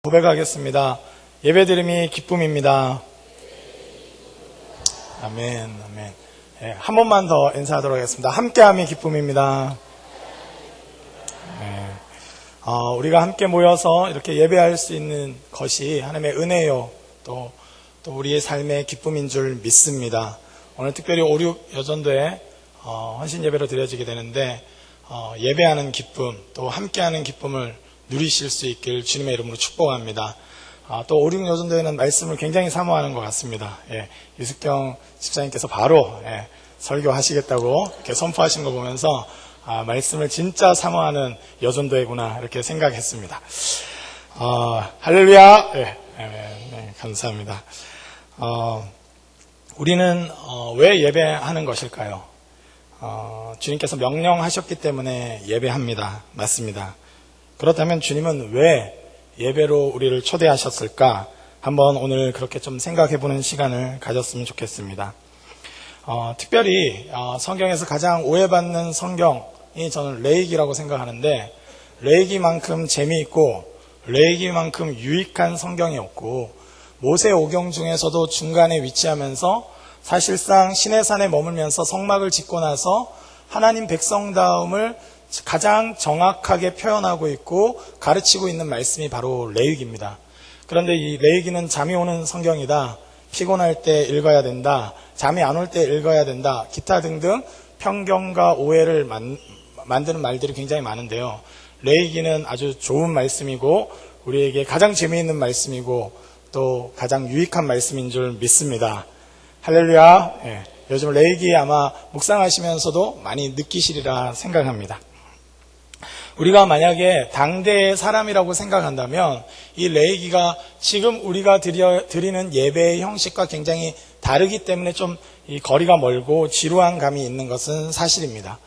고백하겠습니다. 예배드림이 기쁨입니다. 아멘, 아멘. 네, 한 번만 더 인사하도록 하겠습니다. 함께함이 기쁨입니다. 네, 우리가 함께 모여서 이렇게 예배할 수 있는 것이 하나님의 은혜요, 또 우리의 삶의 기쁨인 줄 믿습니다. 오늘 특별히 5.6 여전도에 헌신 예배로 드려지게 되는데 예배하는 기쁨, 또 함께하는 기쁨을 누리실 수 있길 주님의 이름으로 축복합니다. 또 5.6 여전도에는 말씀을 굉장히 사모하는 것 같습니다. 유숙경 집사님께서 바로 설교하시겠다고 이렇게 선포하신 거 보면서 말씀을 진짜 사모하는 여전도이구나 이렇게 생각했습니다. 할렐루야. 네, 감사합니다. 우리는 왜 예배하는 것일까요? 주님께서 명령하셨기 때문에 예배합니다. 맞습니다. 그렇다면 주님은 왜 예배로 우리를 초대하셨을까? 한번 오늘 그렇게 좀 생각해보는 시간을 가졌으면 좋겠습니다. 특별히 성경에서 가장 오해받는 성경이 저는 레위기라고 생각하는데, 레위기만큼 재미있고 레위기만큼 유익한 성경이 없고, 모세오경 중에서도 중간에 위치하면서 사실상 시내산에 머물면서 성막을 짓고 나서 하나님 백성다움을 가장 정확하게 표현하고 있고 가르치고 있는 말씀이 바로 레위기입니다. 그런데 이 레위기는 잠이 오는 성경이다, 피곤할 때 읽어야 된다, 잠이 안 올 때 읽어야 된다, 기타 등등 편견과 오해를 만드는 말들이 굉장히 많은데요. 레위기는 아주 좋은 말씀이고 우리에게 가장 재미있는 말씀이고 또 가장 유익한 말씀인 줄 믿습니다. 할렐루야. 요즘 레위기 아마 묵상하시면서도 많이 느끼시리라 생각합니다. 우리가 만약에 당대의 사람이라고 생각한다면 이 레위기가 지금 우리가 드리는 예배의 형식과 굉장히 다르기 때문에 좀 이 거리가 멀고 지루한 감이 있는 것은 사실입니다.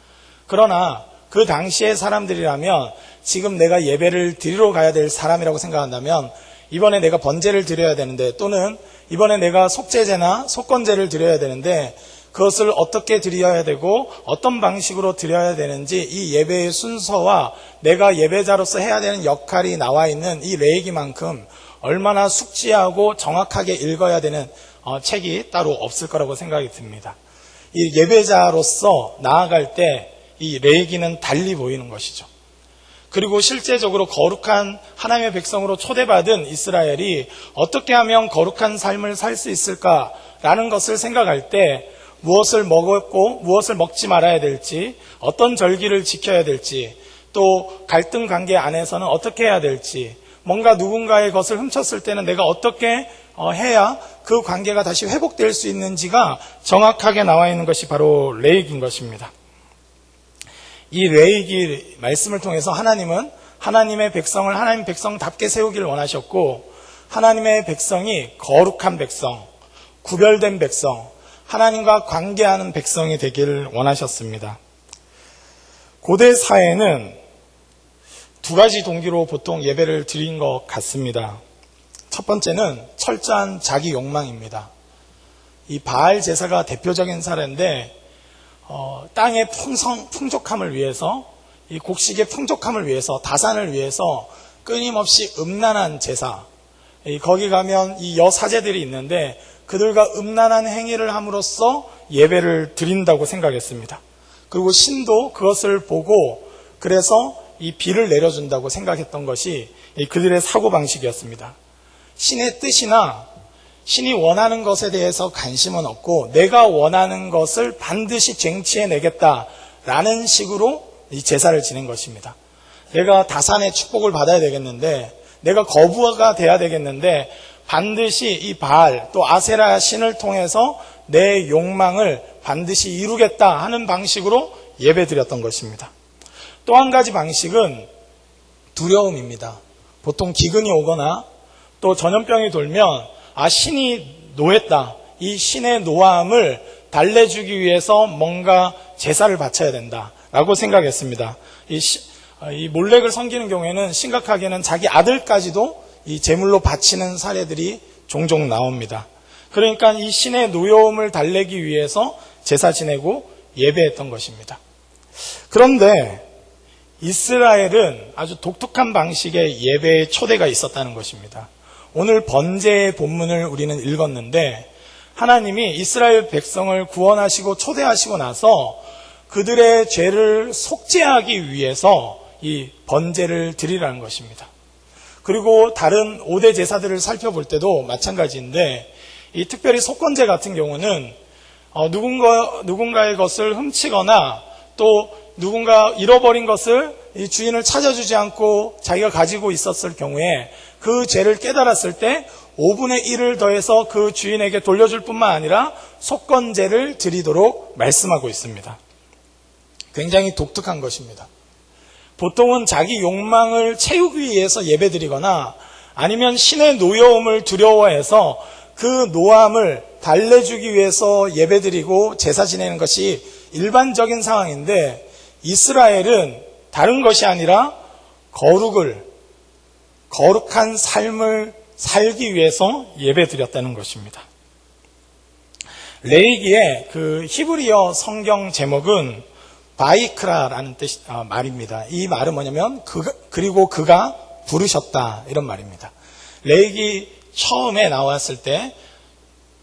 그러나 그 당시의 사람들이라면 지금 내가 예배를 드리러 가야 될 사람이라고 생각한다면 이번에 내가 번제를 드려야 되는데, 또는 이번에 내가 속죄제나 속건제를 드려야 되는데 그것을 어떻게 드려야 되고 어떤 방식으로 드려야 되는지 이 예배의 순서와 내가 예배자로서 해야 되는 역할이 나와 있는 이 레위기만큼 얼마나 숙지하고 정확하게 읽어야 되는 책이 따로 없을 거라고 생각이 듭니다. 이 예배자로서 나아갈 때 이 레위기는 달리 보이는 것이죠. 그리고 실제적으로 거룩한 하나님의 백성으로 초대받은 이스라엘이 어떻게 하면 거룩한 삶을 살 수 있을까라는 것을 생각할 때 무엇을 먹었고 무엇을 먹지 말아야 될지, 어떤 절기를 지켜야 될지, 또 갈등 관계 안에서는 어떻게 해야 될지, 뭔가 누군가의 것을 훔쳤을 때는 내가 어떻게 해야 그 관계가 다시 회복될 수 있는지가 정확하게 나와 있는 것이 바로 레위기인 것입니다. 이 레위기 말씀을 통해서 하나님은 하나님의 백성을 하나님 백성답게 세우기를 원하셨고, 하나님의 백성이 거룩한 백성, 구별된 백성, 하나님과 관계하는 백성이 되기를 원하셨습니다. 고대 사회는 두 가지 동기로 보통 예배를 드린 것 같습니다. 첫 번째는 철저한 자기 욕망입니다. 이 바알 제사가 대표적인 사례인데, 땅의 풍족함을 위해서, 이 곡식의 풍족함을 위해서, 다산을 위해서 끊임없이 음란한 제사, 거기 가면 이 여사제들이 있는데 그들과 음란한 행위를 함으로써 예배를 드린다고 생각했습니다. 그리고 신도 그것을 보고 그래서 이 비를 내려준다고 생각했던 것이 그들의 사고방식이었습니다. 신의 뜻이나 신이 원하는 것에 대해서 관심은 없고 내가 원하는 것을 반드시 쟁취해내겠다라는 식으로 이 제사를 지낸 것입니다. 내가 다산의 축복을 받아야 되겠는데, 내가 거부가 돼야 되겠는데 반드시 이 바알 또 아세라 신을 통해서 내 욕망을 반드시 이루겠다 하는 방식으로 예배드렸던 것입니다. 또 한 가지 방식은 두려움입니다. 보통 기근이 오거나 또 전염병이 돌면 신이 노했다, 이 신의 노함을 달래주기 위해서 뭔가 제사를 바쳐야 된다라고 생각했습니다. 이 몰렉을 섬기는 경우에는 심각하게는 자기 아들까지도 이 제물로 바치는 사례들이 종종 나옵니다. 그러니까 이 신의 노여움을 달래기 위해서 제사 지내고 예배했던 것입니다. 그런데 이스라엘은 아주 독특한 방식의 예배의 초대가 있었다는 것입니다. 오늘 번제의 본문을 우리는 읽었는데 하나님이 이스라엘 백성을 구원하시고 초대하시고 나서 그들의 죄를 속죄하기 위해서 이 번제를 드리라는 것입니다. 그리고 다른 5대 제사들을 살펴볼 때도 마찬가지인데 이 특별히 속건제 같은 경우는 누군가의 것을 훔치거나 또 누군가 잃어버린 것을 이 주인을 찾아주지 않고 자기가 가지고 있었을 경우에 그 죄를 깨달았을 때 5분의 1을 더해서 그 주인에게 돌려줄 뿐만 아니라 속건제를 드리도록 말씀하고 있습니다. 굉장히 독특한 것입니다. 보통은 자기 욕망을 채우기 위해서 예배드리거나 아니면 신의 노여움을 두려워해서 그 노함을 달래주기 위해서 예배드리고 제사 지내는 것이 일반적인 상황인데 이스라엘은 다른 것이 아니라 거룩한 삶을 살기 위해서 예배드렸다는 것입니다. 레위기의 그 히브리어 성경 제목은 바이크라라는 말입니다. 이 말은 뭐냐면 그리고 그가 부르셨다 이런 말입니다. 레위기 처음에 나왔을 때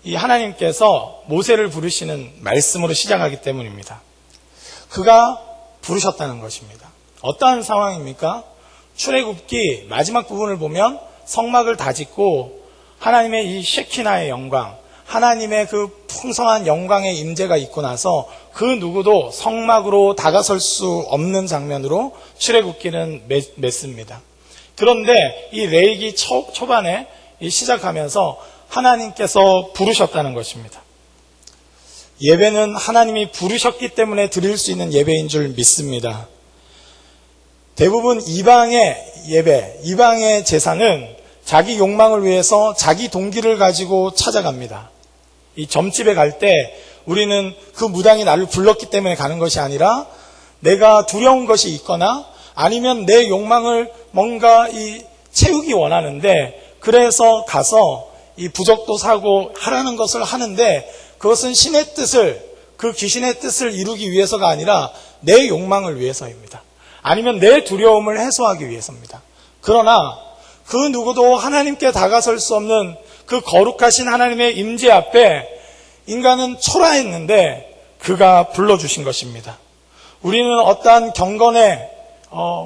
이 하나님께서 모세를 부르시는 말씀으로 시작하기 때문입니다. 그가 부르셨다는 것입니다. 어떠한 상황입니까? 출애굽기 마지막 부분을 보면 성막을 다짓고 하나님의 이 셰키나의 영광, 하나님의 그 풍성한 영광의 임재가 있고 나서 그 누구도 성막으로 다가설 수 없는 장면으로 출애굽기는 맺습니다. 그런데 이 레위기 초반에 시작하면서 하나님께서 부르셨다는 것입니다. 예배는 하나님이 부르셨기 때문에 드릴 수 있는 예배인 줄 믿습니다. 대부분 이방의 예배, 이방의 제사는 자기 욕망을 위해서 자기 동기를 가지고 찾아갑니다. 이 점집에 갈 때 우리는 그 무당이 나를 불렀기 때문에 가는 것이 아니라 내가 두려운 것이 있거나 아니면 내 욕망을 뭔가 채우기 원하는데 그래서 가서 이 부적도 사고 하라는 것을 하는데 그것은 신의 뜻을, 그 귀신의 뜻을 이루기 위해서가 아니라 내 욕망을 위해서입니다. 아니면 내 두려움을 해소하기 위해서입니다. 그러나 그 누구도 하나님께 다가설 수 없는 그 거룩하신 하나님의 임재 앞에 인간은 초라했는데 그가 불러주신 것입니다. 우리는 어떠한 경건의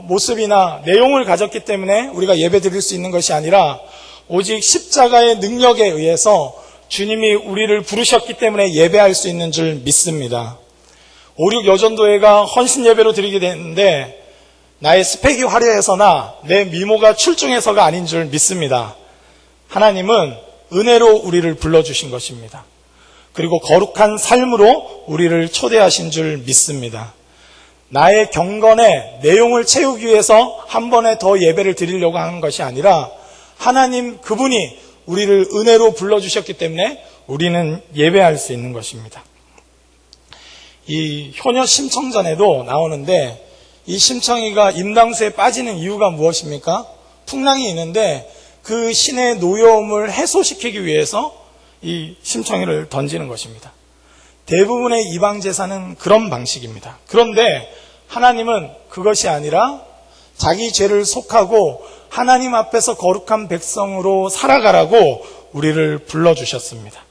모습이나 내용을 가졌기 때문에 우리가 예배드릴 수 있는 것이 아니라 오직 십자가의 능력에 의해서 주님이 우리를 부르셨기 때문에 예배할 수 있는 줄 믿습니다. 5.6 여전도회가 헌신 예배로 드리게 됐는데 나의 스펙이 화려해서나 내 미모가 출중해서가 아닌 줄 믿습니다. 하나님은 은혜로 우리를 불러주신 것입니다. 그리고 거룩한 삶으로 우리를 초대하신 줄 믿습니다. 나의 경건의 내용을 채우기 위해서 한 번에 더 예배를 드리려고 하는 것이 아니라 하나님 그분이 우리를 은혜로 불러주셨기 때문에 우리는 예배할 수 있는 것입니다. 이 효녀 심청전에도 나오는데 이 심청이가 임당수에 빠지는 이유가 무엇입니까? 풍랑이 있는데 그 신의 노여움을 해소시키기 위해서 이 심청이를 던지는 것입니다. 대부분의 이방 제사는 그런 방식입니다. 그런데 하나님은 그것이 아니라 자기 죄를 속하고 하나님 앞에서 거룩한 백성으로 살아가라고 우리를 불러주셨습니다.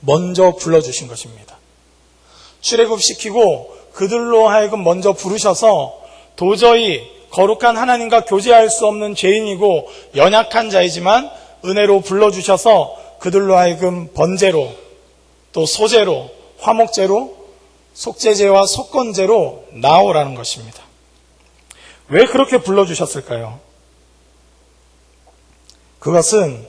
먼저 불러주신 것입니다. 출애굽시키고 그들로 하여금 먼저 부르셔서 도저히 거룩한 하나님과 교제할 수 없는 죄인이고 연약한 자이지만 은혜로 불러주셔서 그들로 하여금 번제로 또 소제로 화목제로 속죄제와 속건제로 나오라는 것입니다. 왜 그렇게 불러주셨을까요? 그것은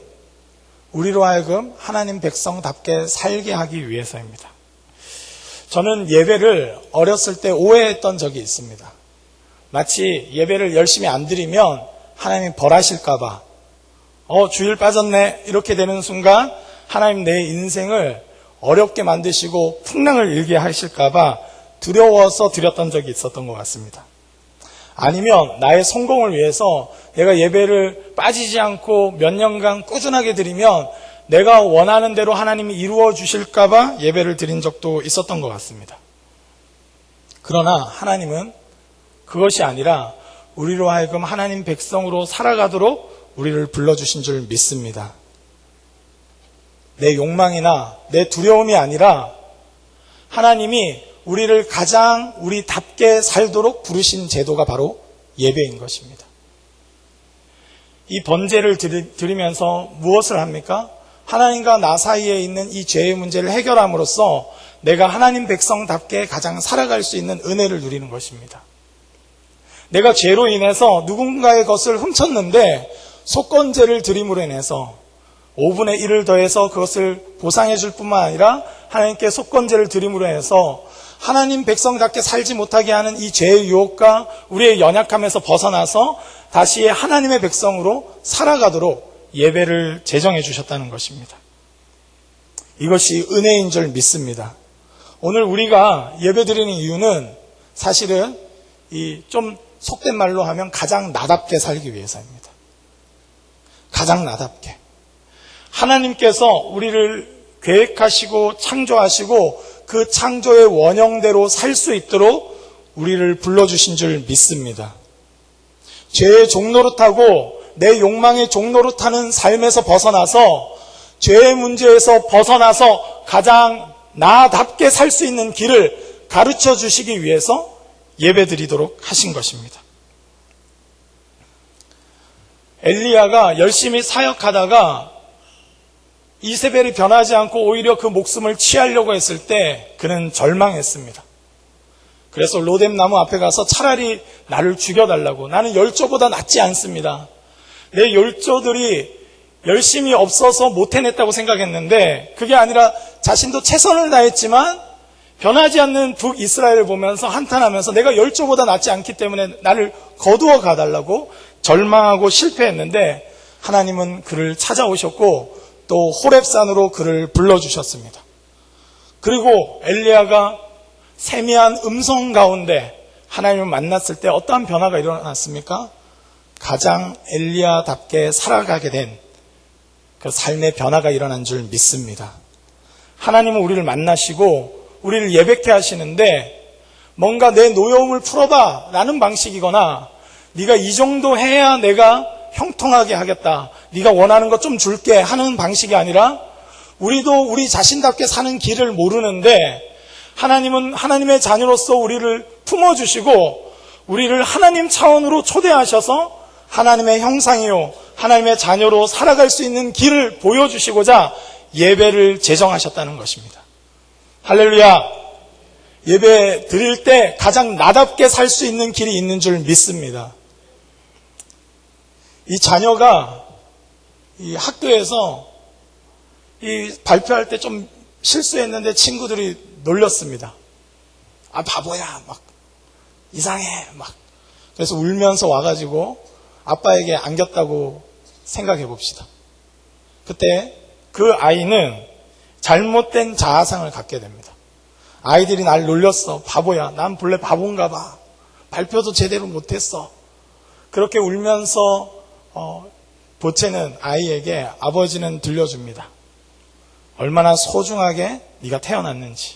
우리로 하여금 하나님 백성답게 살게 하기 위해서입니다. 저는 예배를 어렸을 때 오해했던 적이 있습니다. 마치 예배를 열심히 안 드리면 하나님이 벌하실까봐 주일 빠졌네 이렇게 되는 순간 하나님 내 인생을 어렵게 만드시고 풍랑을 일게 하실까봐 두려워서 드렸던 적이 있었던 것 같습니다. 아니면 나의 성공을 위해서 내가 예배를 빠지지 않고 몇 년간 꾸준하게 드리면 내가 원하는 대로 하나님이 이루어 주실까봐 예배를 드린 적도 있었던 것 같습니다. 그러나 하나님은 그것이 아니라 우리로 하여금 하나님 백성으로 살아가도록 우리를 불러주신 줄 믿습니다. 내 욕망이나 내 두려움이 아니라 하나님이 우리를 가장 우리답게 살도록 부르신 제도가 바로 예배인 것입니다. 이 번제를 드리면서 무엇을 합니까? 하나님과 나 사이에 있는 이 죄의 문제를 해결함으로써 내가 하나님 백성답게 가장 살아갈 수 있는 은혜를 누리는 것입니다. 내가 죄로 인해서 누군가의 것을 훔쳤는데 속건제를 드림으로 인해서 5분의 1을 더해서 그것을 보상해 줄 뿐만 아니라 하나님께 속건제를 드림으로 해서 하나님 백성답게 살지 못하게 하는 이 죄의 유혹과 우리의 연약함에서 벗어나서 다시 하나님의 백성으로 살아가도록 예배를 제정해 주셨다는 것입니다. 이것이 은혜인 줄 믿습니다. 오늘 우리가 예배 드리는 이유는 사실은 이 좀 속된 말로 하면 가장 나답게 살기 위해서입니다. 가장 나답게. 하나님께서 우리를 계획하시고 창조하시고 그 창조의 원형대로 살 수 있도록 우리를 불러주신 줄 믿습니다. 죄의 종노릇하고 내 욕망의 종노릇하는 삶에서 벗어나서 죄의 문제에서 벗어나서 가장 나답게 살 수 있는 길을 가르쳐 주시기 위해서 예배드리도록 하신 것입니다. 엘리야가 열심히 사역하다가 이세벨이 변하지 않고 오히려 그 목숨을 취하려고 했을 때 그는 절망했습니다. 그래서 로뎀 나무 앞에 가서 차라리 나를 죽여달라고, 나는 열조보다 낫지 않습니다. 내 열조들이 열심히 없어서 못 해냈다고 생각했는데 그게 아니라 자신도 최선을 다했지만 변하지 않는 북이스라엘을 보면서 한탄하면서 내가 열조보다 낫지 않기 때문에 나를 거두어 가달라고 절망하고 실패했는데 하나님은 그를 찾아오셨고 또 호렙산으로 그를 불러주셨습니다. 그리고 엘리야가 세미한 음성 가운데 하나님을 만났을 때 어떠한 변화가 일어났습니까? 가장 엘리야답게 살아가게 된 그 삶의 변화가 일어난 줄 믿습니다. 하나님은 우리를 만나시고 우리를 예배케 하시는데 뭔가 내 노여움을 풀어봐 라는 방식이거나 네가 이 정도 해야 내가 형통하게 하겠다, 네가 원하는 것 좀 줄게 하는 방식이 아니라 우리도 우리 자신답게 사는 길을 모르는데 하나님은 하나님의 자녀로서 우리를 품어주시고 우리를 하나님 차원으로 초대하셔서 하나님의 형상이요 하나님의 자녀로 살아갈 수 있는 길을 보여주시고자 예배를 제정하셨다는 것입니다. 할렐루야. 예배 드릴 때 가장 나답게 살 수 있는 길이 있는 줄 믿습니다. 이 자녀가 이 학교에서 이 발표할 때 좀 실수했는데 친구들이 놀렸습니다. 아, 바보야, 막 이상해, 막. 그래서 울면서 와가지고 아빠에게 안겼다고 생각해 봅시다. 그때 그 아이는 잘못된 자아상을 갖게 됩니다. 아이들이 날 놀렸어. 바보야. 난 본래 바본가 봐. 발표도 제대로 못했어. 그렇게 울면서 보채는 아이에게 아버지는 들려줍니다. 얼마나 소중하게 네가 태어났는지.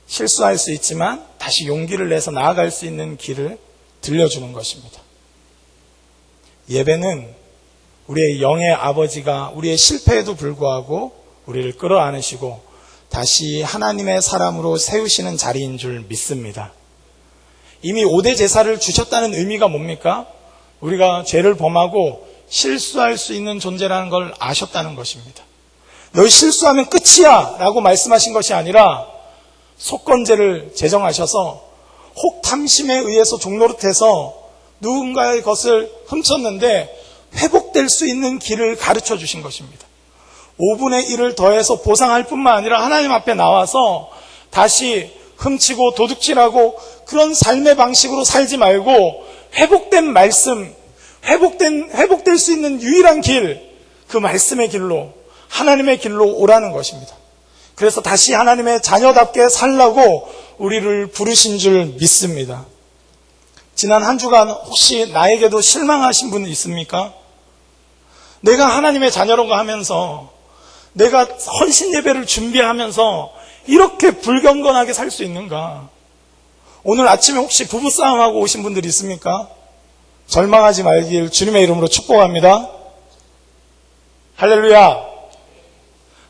실수할 수 있지만 다시 용기를 내서 나아갈 수 있는 길을 들려주는 것입니다. 예배는 우리의 영의 아버지가 우리의 실패에도 불구하고 우리를 끌어안으시고 다시 하나님의 사람으로 세우시는 자리인 줄 믿습니다. 이미 5대 제사를 주셨다는 의미가 뭡니까? 우리가 죄를 범하고 실수할 수 있는 존재라는 걸 아셨다는 것입니다. 너희 실수하면 끝이야 라고 말씀하신 것이 아니라 속건제를 제정하셔서 혹탐심에 의해서 종노릇해서 누군가의 것을 훔쳤는데 회복될 수 있는 길을 가르쳐 주신 것입니다. 5분의 1을 더해서 보상할 뿐만 아니라 하나님 앞에 나와서 다시 훔치고 도둑질하고 그런 삶의 방식으로 살지 말고 회복된 말씀, 회복될 수 있는 유일한 길, 그 말씀의 길로, 하나님의 길로 오라는 것입니다. 그래서 다시 하나님의 자녀답게 살라고 우리를 부르신 줄 믿습니다. 지난 한 주간 혹시 나에게도 실망하신 분 있습니까? 내가 하나님의 자녀라고 하면서 내가 헌신 예배를 준비하면서 이렇게 불경건하게 살 수 있는가? 오늘 아침에 혹시 부부싸움하고 오신 분들이 있습니까? 절망하지 말길 주님의 이름으로 축복합니다. 할렐루야.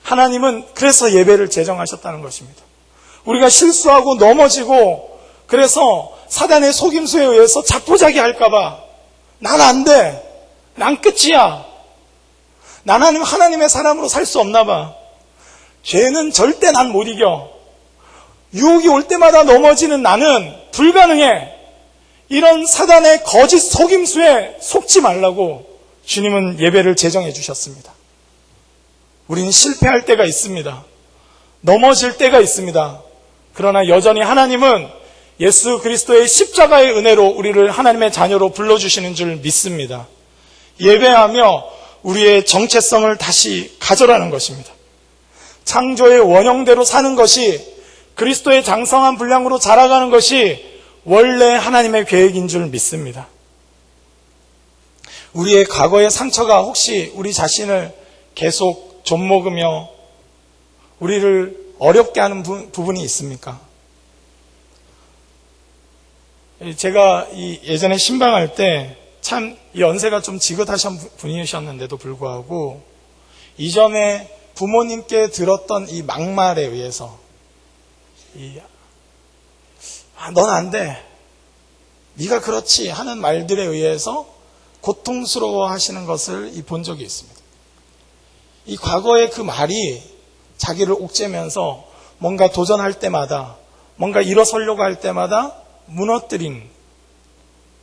하나님은 그래서 예배를 제정하셨다는 것입니다. 우리가 실수하고 넘어지고 그래서 사단의 속임수에 의해서 자포자기 할까봐 난 안 돼. 난 끝이야. 나는 하나님의 사람으로 살 수 없나 봐. 죄는 절대 난 못 이겨. 유혹이 올 때마다 넘어지는 나는 불가능해. 이런 사단의 거짓 속임수에 속지 말라고 주님은 예배를 제정해 주셨습니다. 우리는 실패할 때가 있습니다. 넘어질 때가 있습니다. 그러나 여전히 하나님은 예수 그리스도의 십자가의 은혜로 우리를 하나님의 자녀로 불러주시는 줄 믿습니다. 예배하며 우리의 정체성을 다시 가져라는 것입니다. 창조의 원형대로 사는 것이, 그리스도의 장성한 분량으로 자라가는 것이 원래 하나님의 계획인 줄 믿습니다. 우리의 과거의 상처가 혹시 우리 자신을 계속 좀먹으며 우리를 어렵게 하는 부분이 있습니까? 제가 예전에 신방할 때 참 연세가 좀 지긋하신 분이셨는데도 불구하고 이전에 부모님께 들었던 이 막말에 의해서 넌 안 돼, 네가 그렇지 하는 말들에 의해서 고통스러워 하시는 것을 본 적이 있습니다. 이 과거의 그 말이 자기를 옥죄면서 뭔가 도전할 때마다, 뭔가 일어서려고 할 때마다 무너뜨린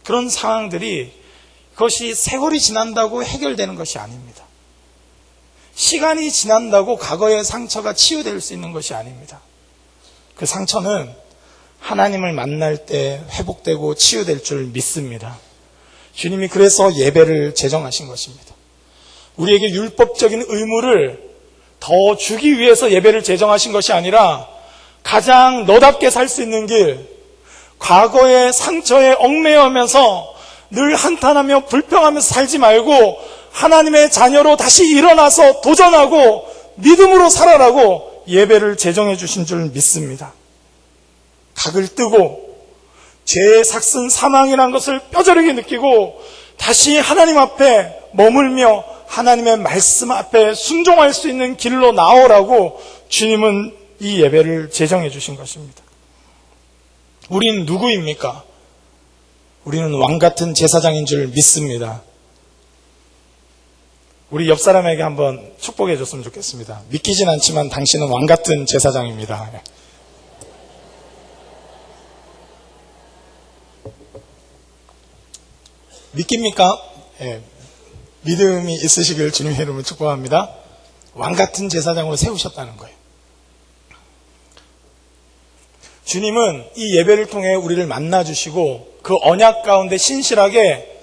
그런 상황들이, 그것이 세월이 지난다고 해결되는 것이 아닙니다. 시간이 지난다고 과거의 상처가 치유될 수 있는 것이 아닙니다. 그 상처는 하나님을 만날 때 회복되고 치유될 줄 믿습니다. 주님이 그래서 예배를 제정하신 것입니다. 우리에게 율법적인 의무를 더 주기 위해서 예배를 제정하신 것이 아니라 가장 너답게 살 수 있는 길, 과거의 상처에 얽매여면서 늘 한탄하며 불평하면서 살지 말고 하나님의 자녀로 다시 일어나서 도전하고 믿음으로 살아라고 예배를 제정해 주신 줄 믿습니다. 각을 뜨고 죄의 삭슨 사망이라는 것을 뼈저리게 느끼고 다시 하나님 앞에 머물며 하나님의 말씀 앞에 순종할 수 있는 길로 나오라고 주님은 이 예배를 제정해 주신 것입니다. 우린 누구입니까? 우리는 왕같은 제사장인 줄 믿습니다. 우리 옆 사람에게 한번 축복해 줬으면 좋겠습니다. 믿기진 않지만 당신은 왕같은 제사장입니다. 믿깁니까? 예, 믿음이 있으시길 주님의 이름으로 축복합니다. 왕같은 제사장으로 세우셨다는 거예요. 주님은 이 예배를 통해 우리를 만나주시고 그 언약 가운데 신실하게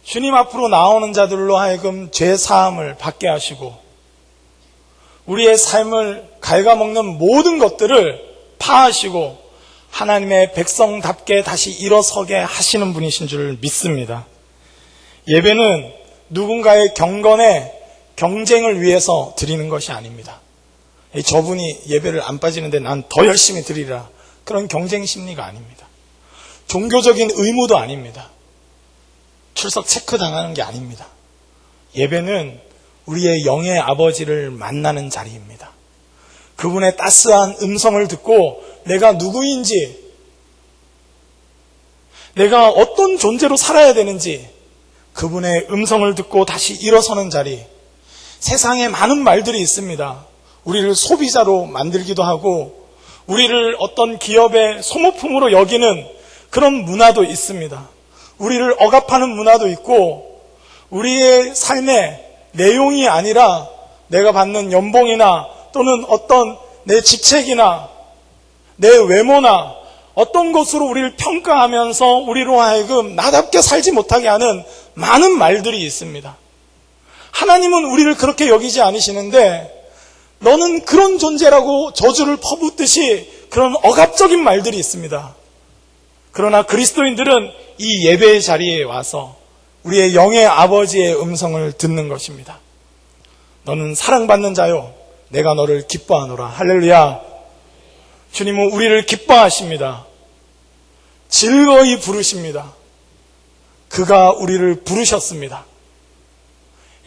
주님 앞으로 나오는 자들로 하여금 죄 사함을 받게 하시고 우리의 삶을 갉아먹는 모든 것들을 파하시고 하나님의 백성답게 다시 일어서게 하시는 분이신 줄 믿습니다. 예배는 누군가의 경건에 경쟁을 위해서 드리는 것이 아닙니다. 저분이 예배를 안 빠지는데 난 더 열심히 드리라, 그런 경쟁 심리가 아닙니다. 종교적인 의무도 아닙니다. 출석 체크 당하는 게 아닙니다. 예배는 우리의 영의 아버지를 만나는 자리입니다. 그분의 따스한 음성을 듣고 내가 누구인지, 내가 어떤 존재로 살아야 되는지 그분의 음성을 듣고 다시 일어서는 자리. 세상에 많은 말들이 있습니다. 우리를 소비자로 만들기도 하고 우리를 어떤 기업의 소모품으로 여기는 그런 문화도 있습니다. 우리를 억압하는 문화도 있고 우리의 삶의 내용이 아니라 내가 받는 연봉이나 또는 어떤 내 직책이나 내 외모나 어떤 것으로 우리를 평가하면서 우리로 하여금 나답게 살지 못하게 하는 많은 말들이 있습니다. 하나님은 우리를 그렇게 여기지 않으시는데 너는 그런 존재라고 저주를 퍼붓듯이 그런 억압적인 말들이 있습니다. 그러나 그리스도인들은 이 예배의 자리에 와서 우리의 영의 아버지의 음성을 듣는 것입니다. 너는 사랑받는 자요, 내가 너를 기뻐하노라. 할렐루야. 주님은 우리를 기뻐하십니다. 즐거이 부르십니다. 그가 우리를 부르셨습니다.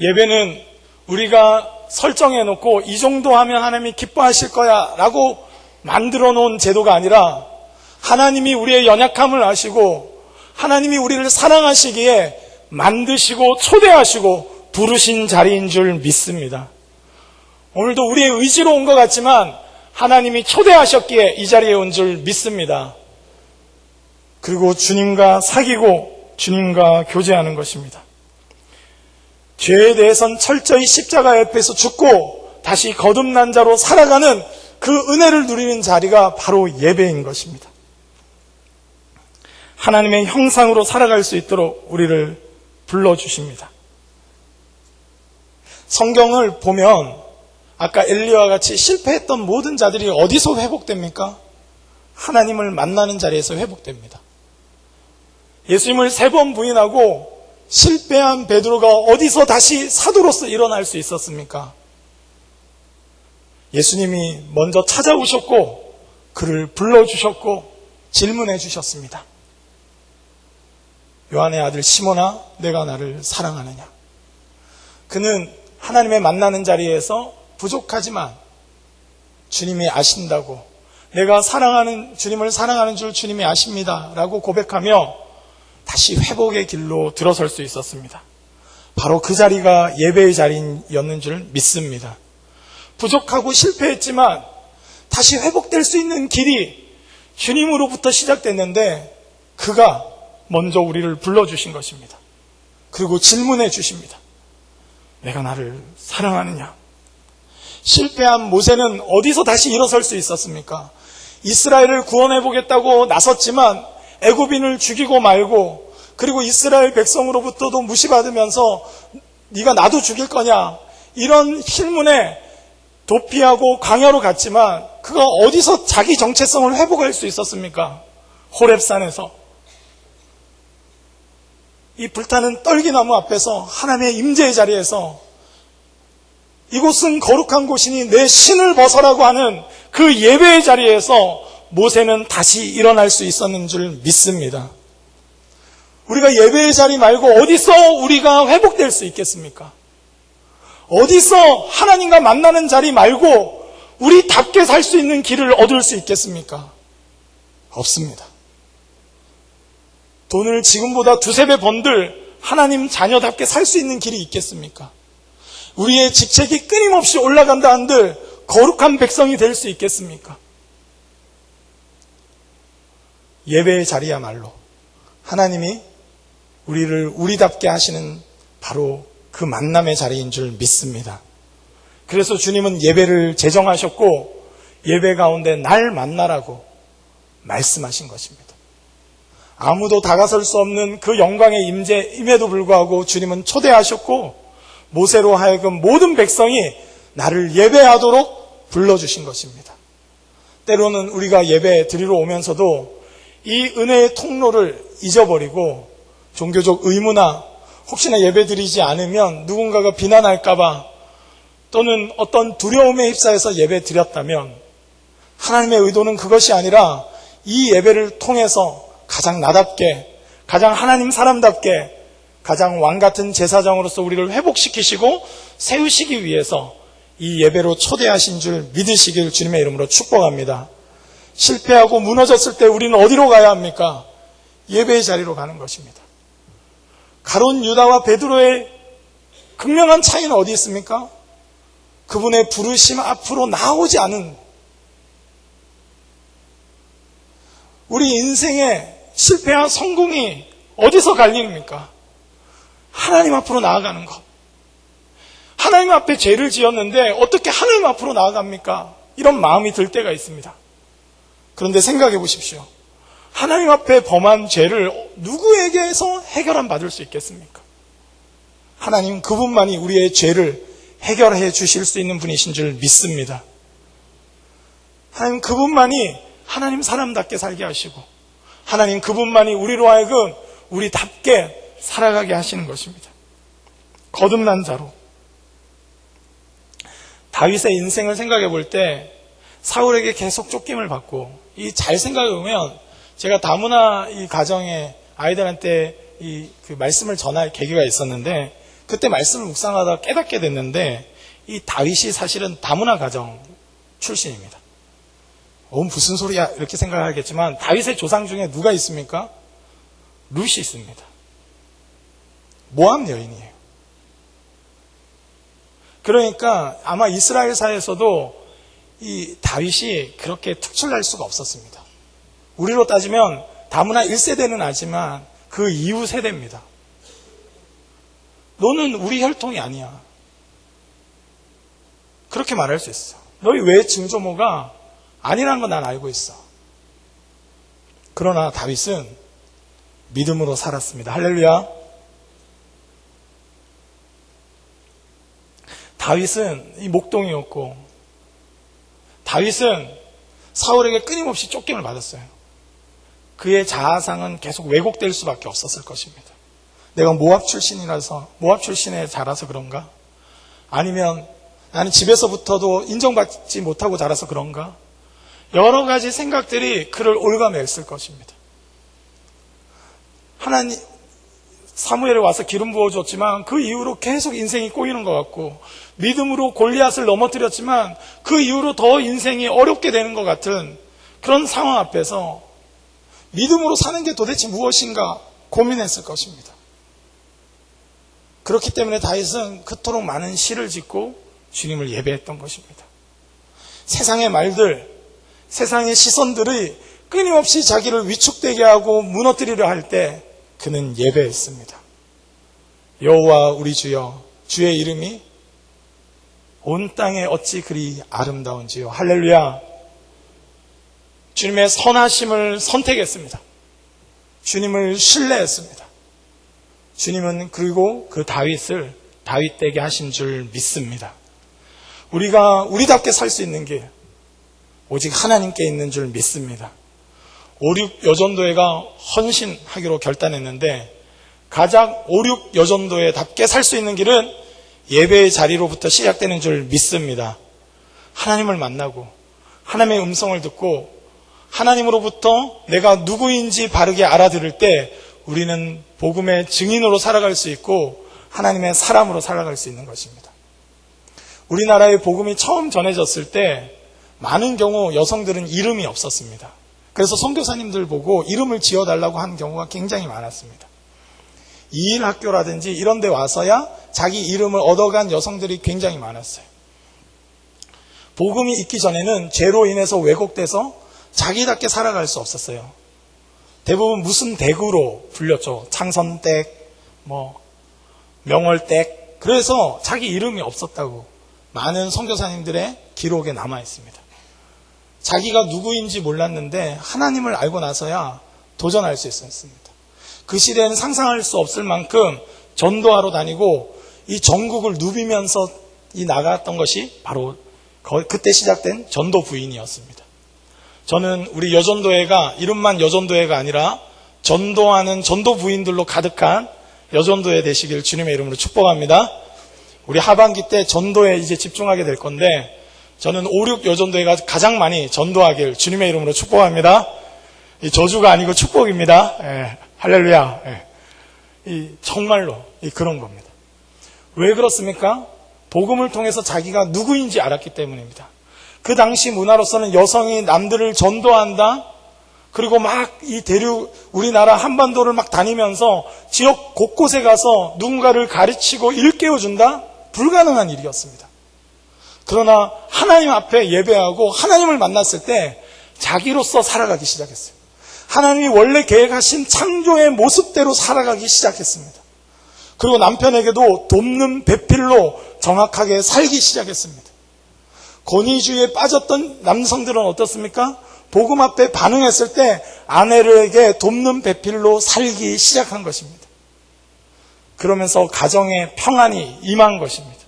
예배는 우리가 설정해놓고 이 정도 하면 하나님이 기뻐하실 거야 라고 만들어 놓은 제도가 아니라 하나님이 우리의 연약함을 아시고 하나님이 우리를 사랑하시기에 만드시고 초대하시고 부르신 자리인 줄 믿습니다. 오늘도 우리의 의지로 온 것 같지만 하나님이 초대하셨기에 이 자리에 온 줄 믿습니다. 그리고 주님과 사귀고 주님과 교제하는 것입니다. 죄에 대해선 철저히 십자가 옆에서 죽고 다시 거듭난 자로 살아가는 그 은혜를 누리는 자리가 바로 예배인 것입니다. 하나님의 형상으로 살아갈 수 있도록 우리를 불러주십니다. 성경을 보면 아까 엘리야와 같이 실패했던 모든 자들이 어디서 회복됩니까? 하나님을 만나는 자리에서 회복됩니다. 예수님을 3번 부인하고 실패한 베드로가 어디서 다시 사도로서 일어날 수 있었습니까? 예수님이 먼저 찾아오셨고 그를 불러주셨고 질문해 주셨습니다. 요한의 아들 시몬아, 내가 나를 사랑하느냐? 그는 하나님의 만나는 자리에서 부족하지만 주님이 아신다고, 내가 주님을 사랑하는 줄 주님이 아십니다 라고 고백하며 다시 회복의 길로 들어설 수 있었습니다. 바로 그 자리가 예배의 자리였는 줄 믿습니다. 부족하고 실패했지만 다시 회복될 수 있는 길이 주님으로부터 시작됐는데 그가 먼저 우리를 불러주신 것입니다. 그리고 질문해 주십니다. 내가 나를 사랑하느냐? 실패한 모세는 어디서 다시 일어설 수 있었습니까? 이스라엘을 구원해 보겠다고 나섰지만 애굽인을 죽이고 말고, 그리고 이스라엘 백성으로부터도 무시받으면서 네가 나도 죽일 거냐, 이런 실문에 도피하고 광야로 갔지만 그가 어디서 자기 정체성을 회복할 수 있었습니까? 호렙산에서 이 불타는 떨기나무 앞에서 하나님의 임재의 자리에서 이곳은 거룩한 곳이니 내 신을 벗어라고 하는 그 예배의 자리에서 모세는 다시 일어날 수 있었는 줄 믿습니다. 우리가 예배의 자리 말고 어디서 우리가 회복될 수 있겠습니까? 어디서 하나님과 만나는 자리 말고 우리답게 살 수 있는 길을 얻을 수 있겠습니까? 없습니다. 돈을 지금보다 2-3배 번들 하나님 자녀답게 살 수 있는 길이 있겠습니까? 우리의 직책이 끊임없이 올라간다 한들 거룩한 백성이 될 수 있겠습니까? 예배의 자리야말로 하나님이 우리를 우리답게 하시는 바로 그 만남의 자리인 줄 믿습니다. 그래서 주님은 예배를 제정하셨고 예배 가운데 날 만나라고 말씀하신 것입니다. 아무도 다가설 수 없는 그 영광의 임에도 불구하고 주님은 초대하셨고 모세로 하여금 모든 백성이 나를 예배하도록 불러주신 것입니다. 때로는 우리가 예배 드리러 오면서도 이 은혜의 통로를 잊어버리고 종교적 의무나 혹시나 예배 드리지 않으면 누군가가 비난할까봐 또는 어떤 두려움에 휩싸여서 예배 드렸다면 하나님의 의도는 그것이 아니라 이 예배를 통해서 가장 나답게, 가장 하나님 사람답게, 가장 왕같은 제사장으로서 우리를 회복시키시고 세우시기 위해서 이 예배로 초대하신 줄 믿으시길 주님의 이름으로 축복합니다. 실패하고 무너졌을 때 우리는 어디로 가야 합니까? 예배의 자리로 가는 것입니다. 가룟 유다와 베드로의 극명한 차이는 어디 있습니까? 그분의 부르심 앞으로 나오지 않은, 우리 인생의 실패와 성공이 어디서 갈립니까? 하나님 앞으로 나아가는 것. 하나님 앞에 죄를 지었는데 어떻게 하나님 앞으로 나아갑니까? 이런 마음이 들 때가 있습니다. 그런데 생각해 보십시오. 하나님 앞에 범한 죄를 누구에게서 해결함 받을 수 있겠습니까? 하나님 그분만이 우리의 죄를 해결해 주실 수 있는 분이신 줄 믿습니다. 하나님 그분만이 하나님 사람답게 살게 하시고 하나님 그분만이 우리로 하여금 우리답게 살아가게 하시는 것입니다. 거듭난 자로. 다윗의 인생을 생각해 볼 때 사울에게 계속 쫓김을 받고 이 잘 생각해 보면 제가 다문화 이 가정에 아이들한테 그 말씀을 전할 계기가 있었는데, 그때 말씀을 묵상하다가 깨닫게 됐는데, 이 다윗이 사실은 다문화 가정 출신입니다. 무슨 소리야 이렇게 생각하겠지만 다윗의 조상 중에 누가 있습니까? 룻이 있습니다. 모압 여인이에요. 그러니까 아마 이스라엘사에서도 이 다윗이 그렇게 특출날 수가 없었습니다. 우리로 따지면 다문화 1세대는 아지만 그 이후 세대입니다. 너는 우리 혈통이 아니야. 그렇게 말할 수 있어. 너희 외 증조모가 아니라는 건 난 알고 있어. 그러나 다윗은 믿음으로 살았습니다. 할렐루야. 다윗은 이 목동이었고, 다윗은 사울에게 끊임없이 쫓김을 받았어요. 그의 자아상은 계속 왜곡될 수밖에 없었을 것입니다. 내가 모압 출신이라서, 모압 출신에 자라서 그런가? 아니면 나는 집에서부터도 인정받지 못하고 자라서 그런가? 여러 가지 생각들이 그를 올가맸을 것입니다. 하나님, 사무엘에 와서 기름 부어줬지만 그 이후로 계속 인생이 꼬이는 것 같고, 믿음으로 골리앗을 넘어뜨렸지만 그 이후로 더 인생이 어렵게 되는 것 같은 그런 상황 앞에서 믿음으로 사는 게 도대체 무엇인가 고민했을 것입니다. 그렇기 때문에 다윗은 그토록 많은 시를 짓고 주님을 예배했던 것입니다. 세상의 말들, 세상의 시선들이 끊임없이 자기를 위축되게 하고 무너뜨리려 할 때 그는 예배했습니다. 여호와 우리 주여, 주의 이름이 온 땅에 어찌 그리 아름다운지요. 할렐루야. 주님의 선하심을 선택했습니다. 주님을 신뢰했습니다. 주님은 그리고 그 다윗을 다윗되게 하신 줄 믿습니다. 우리가 우리답게 살 수 있는 게 오직 하나님께 있는 줄 믿습니다. 5.6 여전도회가 헌신하기로 결단했는데, 가장 5.6 여전도회답게 살 수 있는 길은 예배의 자리로부터 시작되는 줄 믿습니다. 하나님을 만나고 하나님의 음성을 듣고 하나님으로부터 내가 누구인지 바르게 알아들을 때 우리는 복음의 증인으로 살아갈 수 있고 하나님의 사람으로 살아갈 수 있는 것입니다. 우리나라에 복음이 처음 전해졌을 때 많은 경우 여성들은 이름이 없었습니다. 그래서 선교사님들 보고 이름을 지어달라고 하는 경우가 굉장히 많았습니다. 이일학교라든지 이런 데 와서야 자기 이름을 얻어간 여성들이 굉장히 많았어요. 복음이 있기 전에는 죄로 인해서 왜곡돼서 자기답게 살아갈 수 없었어요. 대부분 무슨 댁으로 불렸죠. 창선댁, 명월댁. 그래서 자기 이름이 없었다고 많은 선교사님들의 기록에 남아 있습니다. 자기가 누구인지 몰랐는데 하나님을 알고 나서야 도전할 수 있었습니다. 그 시대에는 상상할 수 없을 만큼 전도하러 다니고 이 전국을 누비면서 나갔던 것이 바로 그때 시작된 전도 부인이었습니다. 저는 우리 여전도회가 이름만 여전도회가 아니라 전도하는 전도 부인들로 가득한 여전도회 되시길 주님의 이름으로 축복합니다. 우리 하반기 때 전도에 이제 집중하게 될 건데, 저는 5.6 여전도회가 가장 많이 전도하길 주님의 이름으로 축복합니다. 이 저주가 아니고 축복입니다. 예, 할렐루야. 예. 정말로 그런 겁니다. 왜 그렇습니까? 복음을 통해서 자기가 누구인지 알았기 때문입니다. 그 당시 문화로서는 여성이 남들을 전도한다, 그리고 막 이 우리나라 한반도를 막 다니면서 지역 곳곳에 가서 누군가를 가르치고 일깨워준다? 불가능한 일이었습니다. 그러나 하나님 앞에 예배하고 하나님을 만났을 때 자기로서 살아가기 시작했어요. 하나님이 원래 계획하신 창조의 모습대로 살아가기 시작했습니다. 그리고 남편에게도 돕는 배필로 정확하게 살기 시작했습니다. 권위주의에 빠졌던 남성들은 어떻습니까? 복음 앞에 반응했을 때 아내에게 돕는 배필로 살기 시작한 것입니다. 그러면서 가정에 평안이 임한 것입니다.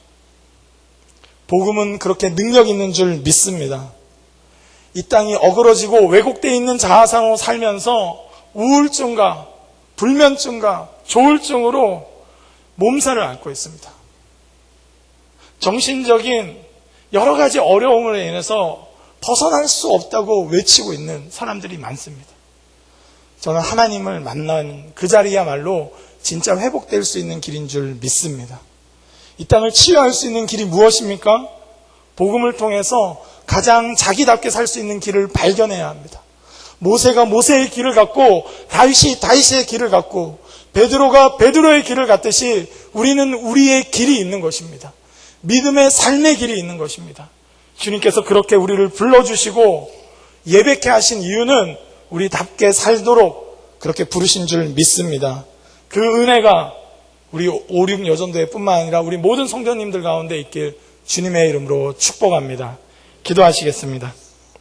복음은 그렇게 능력 있는 줄 믿습니다. 이 땅이 어그러지고 왜곡되어 있는 자아상으로 살면서 우울증과 불면증과 조울증으로 몸살을 앓고 있습니다. 정신적인 여러 가지 어려움으로 인해서 벗어날 수 없다고 외치고 있는 사람들이 많습니다. 저는 하나님을 만난 그 자리야말로 진짜 회복될 수 있는 길인 줄 믿습니다. 이 땅을 치유할 수 있는 길이 무엇입니까? 복음을 통해서 가장 자기답게 살 수 있는 길을 발견해야 합니다. 모세가 모세의 길을 갖고 다윗이 다윗의 길을 갖고 베드로가 베드로의 길을 갖듯이 우리는 우리의 길이 있는 것입니다. 믿음의 삶의 길이 있는 것입니다. 주님께서 그렇게 우리를 불러주시고 예배케 하신 이유는 우리답게 살도록 그렇게 부르신 줄 믿습니다. 그 은혜가 우리 5.6 여전도회 뿐만 아니라 우리 모든 성도님들 가운데 있길 주님의 이름으로 축복합니다. 기도하시겠습니다.